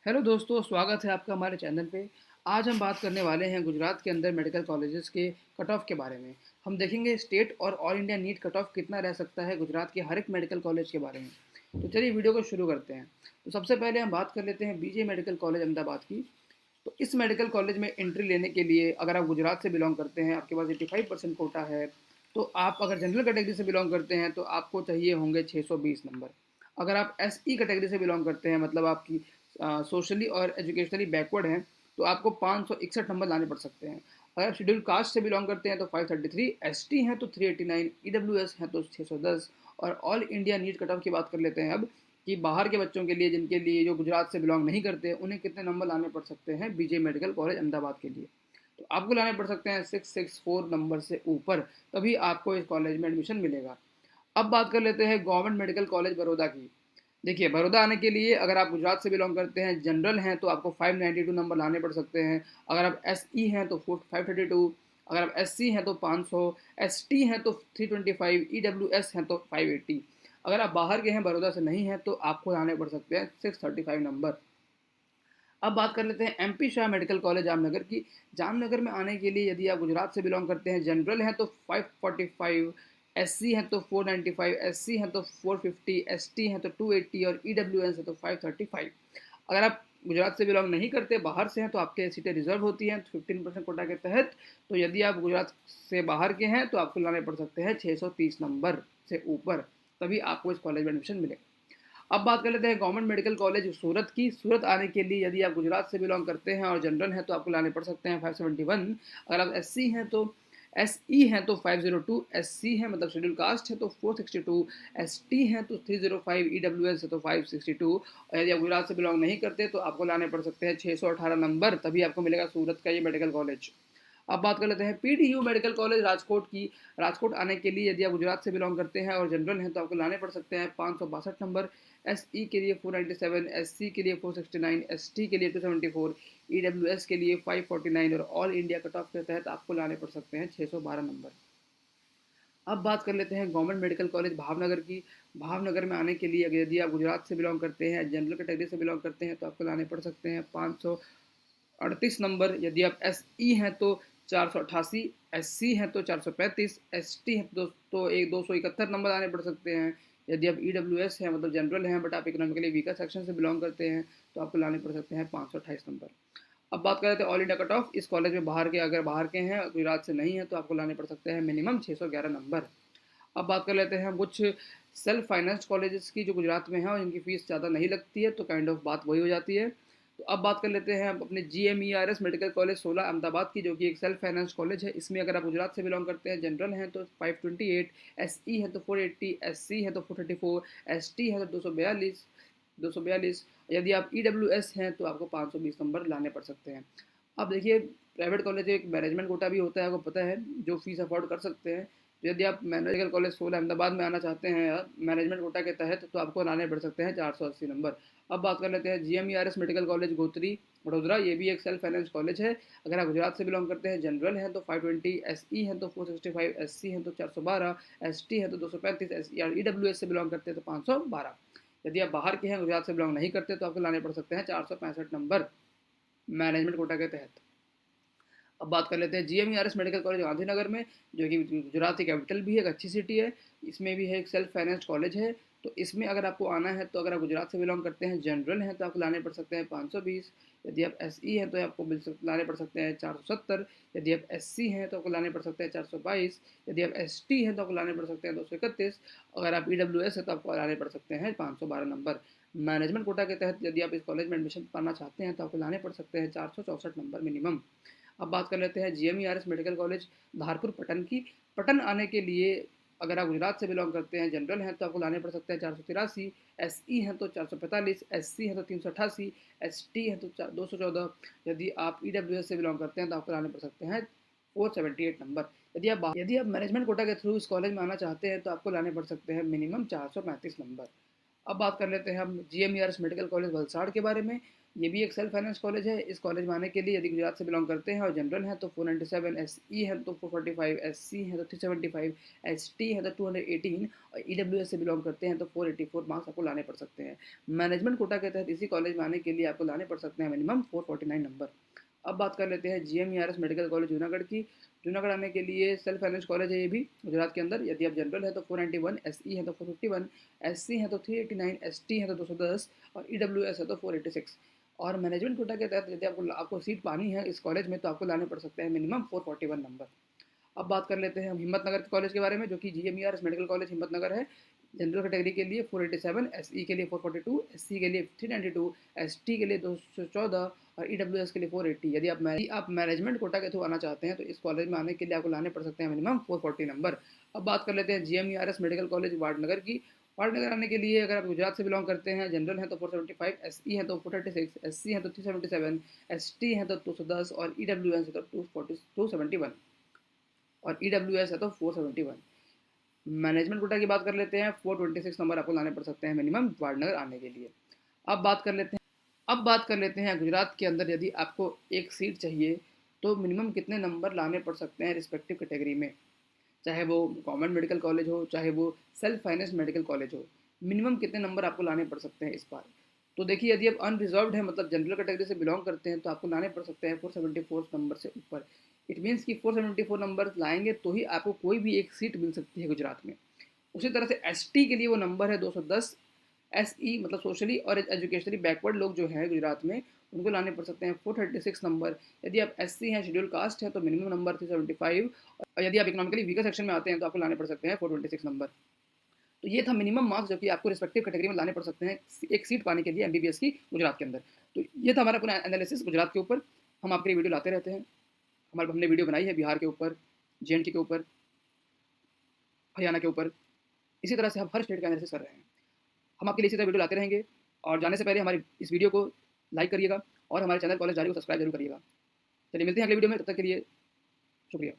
Hello दोस्तों, स्वागत है आपका हमारे चैनल पे। आज हम बात करने वाले हैं गुजरात के अंदर मेडिकल कॉलेजेस के कट ऑफ के बारे में। हम देखेंगे स्टेट और all India NEET cut off कितना रह सकता है गुजरात के हर एक मेडिकल कॉलेज के बारे में। तो चलिए वीडियो को शुरू करते हैं। तो सबसे पहले हम बात कर लेते हैं बीजे मेडिकल कॉलेज अहमदाबाद की। तो इस मेडिकल कॉलेज में एंट्री लेने के लिए अगर आप गुजरात से बिलोंग करते हैं, आपके पास 85% कोटा है। तो आप अगर जनरल कैटेगरी से बिलोंग करते हैं तो आपको चाहिए होंगे 620 नंबर। अगर आप एसई कैटेगरी से बिलोंग करते हैं, मतलब आपकी सोशली और एजुकेशनली बैकवर्ड हैं, तो आपको 561 नंबर लाने पड़ सकते हैं। अगर आप शेड्यूल कास्ट से बिलोंग करते हैं तो 533, एसटी हैं तो 389, ईडब्ल्यूएस हैं तो 610। और all India NEET cut off की बात कर लेते हैं अब, कि बाहर के बच्चों के लिए, जिनके लिए जो गुजरात से बिलोंग नहीं करते, उन्हें कितने नंबर लाने पड़ सकते हैं बीजे मेडिकल कॉलेज अहमदाबाद के लिए। तो आपको लाने पड़ सकते हैं 664 नंबर से ऊपर, तभी आपको इस कॉलेज में एडमिशन मिलेगा। अब बात कर लेते हैं गवर्नमेंट मेडिकल कॉलेज बड़ौदा की। देखिए, बड़ौदा आने के लिए अगर आप गुजरात से बिलोंग करते हैं, जनरल हैं, तो आपको 592 नंबर लाने पड़ सकते हैं। अगर आप एस ई हैं तो 532, अगर आप एस सी हैं तो 500, एस टी हैं तो 325, ई डब्ल्यू एस हैं तो 580। अगर आप बाहर के हैं, बड़ौदा से नहीं हैं, तो आपको लाने पड़ सकते हैं 635 नंबर। अब बात कर लेते हैं MP Shah medical college Jamnagar की। जामनगर में आने के लिए यदि आप गुजरात से बिलोंग करते हैं, जनरल हैं तो 545, एससी हैं तो 495, एससी हैं तो 450, एसटी हैं तो 280 और ईडब्ल्यूएस है तो 535। अगर आप गुजरात से बिलोंग नहीं करते, बाहर से हैं, तो आपके सीटें रिजर्व होती हैं 15% कोटा के तहत। तो यदि आप गुजरात से बाहर के हैं तो आपको लाने पड़ सकते हैं 630 नंबर से ऊपर, तभी आपको इस कॉलेज में एडमिशन मिलेगा। अब बात कर लेते हैं गवर्नमेंट मेडिकल कॉलेज सूरत की। सूरत आने के लिए यदि आप गुजरात से बिलोंग करते हैं और जनरल हैं तो आपको लाने पड़ सकते हैं 571। अगर आप एससी हैं तो एसई हैं तो 502, एससी हैं मतलब शेड्यूल कास्ट है तो 462, एसटी हैं तो 305, ईडब्ल्यूएस है तो 562। और यदि आप गुजरात से बिलोंग नहीं करते तो आपको लाने पड़ सकते हैं 618 नंबर, तभी आपको मिलेगा सूरत का ये मेडिकल कॉलेज। अब बात कर लेते हैं पीडीयू मेडिकल कॉलेज राजकोट की। राजकोट आने के लिए यदि आप गुजरात से बिलोंग करते हैं और जनरल हैं तो आपको लाने पड़ सकते हैं 562 नंबर। एसई के लिए 497, एससी के लिए 469, एसटी के लिए 274, ईडब्ल्यूएस के लिए 549 और ऑल इंडिया कट ऑफ के तहत आपको लाने पड़ सकते हैं 612 नंबर। अब बात कर लेते हैं गवर्नमेंट मेडिकल कॉलेज भावनगर की। भावनगर में आने के लिए यदि आप गुजरात से बिलोंग करते हैं, जनरल कैटेगरी से बिलोंग करते हैं, तो आपको लाने पड़ सकते हैं 538 नंबर। यदि आप एस ई हैं तो 488, एस सी हैं तो 435, एस टी हैं तो एक 271 नंबर आने पड़ सकते हैं। यदि आप ई डब्ल्यू एस हैं, मतलब जनरल हैं, बट आप इकोनॉमिकली वीकर सेक्शन से बिलोंग करते हैं, तो आपको लाने पड़ सकते हैं 528 नंबर। अब बात कर रहे थे ऑल इंडिया कट ऑफ। इस कॉलेज में बाहर के, अगर बाहर के हैं, गुजरात से नहीं है, तो आपको लाने पड़ सकते हैं मिनिमम 611 नंबर। अब बात कर लेते हैं कुछ सेल्फ फाइनेंस्ड कॉलेजेस की जो गुजरात में है और जिनकी फ़ीस ज़्यादा नहीं लगती है, तो काइंड ऑफ बात वही हो जाती है। तो अब बात कर लेते हैं अपने GMERS मेडिकल कॉलेज 16 अहमदाबाद की, जो कि एक सेल्फ फाइनेंस कॉलेज है। इसमें अगर आप गुजरात से बिलोंग करते हैं, जनरल हैं तो 528, एसई है तो 480, एससी है तो 434, एसटी है तो 242। यदि आप ईडब्ल्यूएस हैं तो आपको 520 नंबर लाने पड़ सकते हैं। अब देखिए, प्राइवेट कॉलेज एक मैनेजमेंट कोटा भी होता है, आपको पता है, जो फीस अफोर्ड कर सकते हैं। तो यदि आप मेडिकल कॉलेज 16 अहमदाबाद में आना चाहते हैं यार मैनेजमेंट कोटा के तहत, तो आपको लाने पड़ सकते हैं 480 नंबर। अब बात कर लेते हैं GMERS medical college Gotri Vadodara. ये भी एक सेल्फ फाइनेंस कॉलेज है। अगर आप गुजरात से बिलोंग करते हैं, जनरल हैं तो 520, एसई हैं तो 465, एससी हैं तो 412, एसटी हैं तो 235, ईडब्ल्यूएस से बिलोंग करते हैं तो 512। यदि आप बाहर के हैं, गुजरात से बिलोंग नहीं करते, तो आपको लाने पड़ सकते हैं 465 नंबर मैनेजमेंट कोटा के तहत। अब बात कर लेते हैं GMERS मेडिकल कॉलेज गांधीनगर में, जो कि गुजरात की कैपिटल भी है, एक अच्छी सिटी है। इसमें भी है, एक सेल्फ फाइनेंस्ड कॉलेज है। तो इसमें अगर आपको आना है, तो अगर आप गुजरात से बिलोंग करते हैं, जनरल हैं, तो आपको लाने पड़ सकते हैं 520। यदि आप SE हैं तो आपको लाने पड़ सकते हैं 470। यदि आप SC हैं तो आपको लाने पड़ सकते हैं 422। यदि आप ST हैं तो आपको लाने पड़ सकते हैं 231। अगर आप EWS है तो आपको लाने पड़ सकते हैं 512 नंबर। मैनेजमेंट कोटा के तहत यदि आप इस कॉलेज में एडमिशन पाना चाहते हैं, तो आपको लाने पड़ सकते हैं 464 नंबर मिनिमम। अब बात कर लेते हैं GMERS medical college Dharpur Patan की। पटन आने के लिए अगर आप गुजरात से बिलोंग करते हैं, जनरल हैं, तो आपको लाने पड़ सकते हैं 483, एसई हैं तो 445, एससी हैं तो 388, एसटी हैं तो 214। यदि आप ईडब्ल्यूएस से बिलोंग करते हैं, तो आपको लाने पड़ सकते हैं 478 नंबर। यदि आप मैनेजमेंट कोटा के थ्रू इस कॉलेज में आना चाहते हैं, तो आपको लाने पड़ सकते हैं मिनिमम 435 नंबर। अब बात कर लेते हैं हम GMERS मेडिकल कॉलेज वलसाड़ के बारे में। ये भी एक सेल्फ फाइनेंस कॉलेज है। इस कॉलेज में आने के लिए यदि गुजरात से बिलोंग करते हैं और जनरल हैं तो 497, SE हैं तो 445, SC हैं तो 375, ST हैं तो 218 और EWS से बिलोंग करते हैं तो 484 मार्क्स आपको लाने पड़ सकते हैं। मैनेजमेंट कोटा के तहत इसी कॉलेज में आने के लिए आपको लाने पड़ सकते हैं मिनिमम 449 नंबर। अब बात कर लेते हैं GMERS मेडिकल कॉलेज जूनागढ़ की। जूनागढ़ आने के लिए सेल्फ फाइनेंस कॉलेज है ये भी गुजरात के अंदर। यदि आप जनरल है तो 491, SE है तो 451, SC है तो 389, ST है तो 210 और EWS है तो 486। और मैनेजमेंट कोटा के तहत यदि आपको आपको सीट पानी है इस कॉलेज में तो आपको लाने पड़ सकते हैं मिनिमम 441 नंबर। अब बात कर लेते हैं हम हिम्मतनगर के कॉलेज के बारे में, जो कि GMERS मेडिकल कॉलेज हिम्मतनगर है। जनरल कैटेगरी के लिए 487, SE के लिए 442, SC के लिए 392, ST के लिए 214 और EWS के लिए 480। यदि आप मैनेजमेंट कोटा के थ्रू आना चाहते हैं तो इस कॉलेज में आने के लिए आपको लाने पड़ सकते हैं मिनिमम 440 नंबर। अब बात कर लेते हैं GMERS मेडिकल कॉलेज वाडनगर की। वाडनगर आने के लिए अगर आप गुजरात से बिलोंग करते हैं, जनरल हैं तो 475, SE हैं तो 436, SC हैं तो 377, ST हैं तो 210 और EWS है तो 271 और EWS है तो 471। मैनेजमेंट कोटा की बात कर लेते हैं, 426 नंबर आपको लाने पड़ सकते हैं मिनिमम वाडनगर आने के लिए। अब बात कर लेते हैं गुजरात के अंदर यदि आपको एक सीट चाहिए तो मिनिमम कितने नंबर लाने पड़ सकते हैं रिस्पेक्टिव कैटेगरी में, चाहे वो गवर्नमेंट मेडिकल कॉलेज हो चाहे वो सेल्फ फाइनेंस मेडिकल कॉलेज हो। मिनिमम कितने नंबर आपको लाने पड़ सकते हैं इस बार। तो देखिए, यदि आप अनरिजर्व्ड है मतलब जनरल कैटेगरी से बिलोंग करते हैं तो आपको लाने पड़ सकते हैं 474 नंबर से ऊपर। इट मीन्स कि 474 नंबर लाएंगे तो ही आपको कोई भी एक सीट मिल सकती है गुजरात में। उसी तरह से ST के लिए वो नंबर है 210। SE मतलब सोशली और एजुकेशनली बैकवर्ड लोग जो हैं गुजरात में उनको लाने पड़ सकते हैं 436 नंबर। यदि आप SC हैं, शेड्यूल कास्ट है तो मिनिमम नंबर 375 और यदि आप इकोनॉमिकली वीकर सेक्शन में आते हैं तो आपको लाने पड़ सकते हैं 426 नंबर। तो ये था मिनिमम मार्क्स जो कि आपको रिस्पेक्टिव कैटेगरी में लाने पड़ सकते हैं एक सीट पाने के लिए MBBS की गुजरात के अंदर। तो ये था हमारा पूरा एनालिसिस गुजरात के ऊपर। हम आपके लिए वीडियो लाते रहते हैं। हमने वीडियो बनाई है बिहार के ऊपर, JNK के ऊपर, हरियाणा के ऊपर। इसी तरह से हम हर स्टेट का एनालिसिस कर रहे हैं। हम आपके लिए इसी तरह वीडियो लाते रहेंगे। और जाने से पहले हमारे इस वीडियो को लाइक करिएगा और हमारे चैनल कॉलेज जारी को सब्सक्राइब जरूर करिएगा। चलिए मिलते हैं अगले वीडियो में, तब तक के लिए शुक्रिया।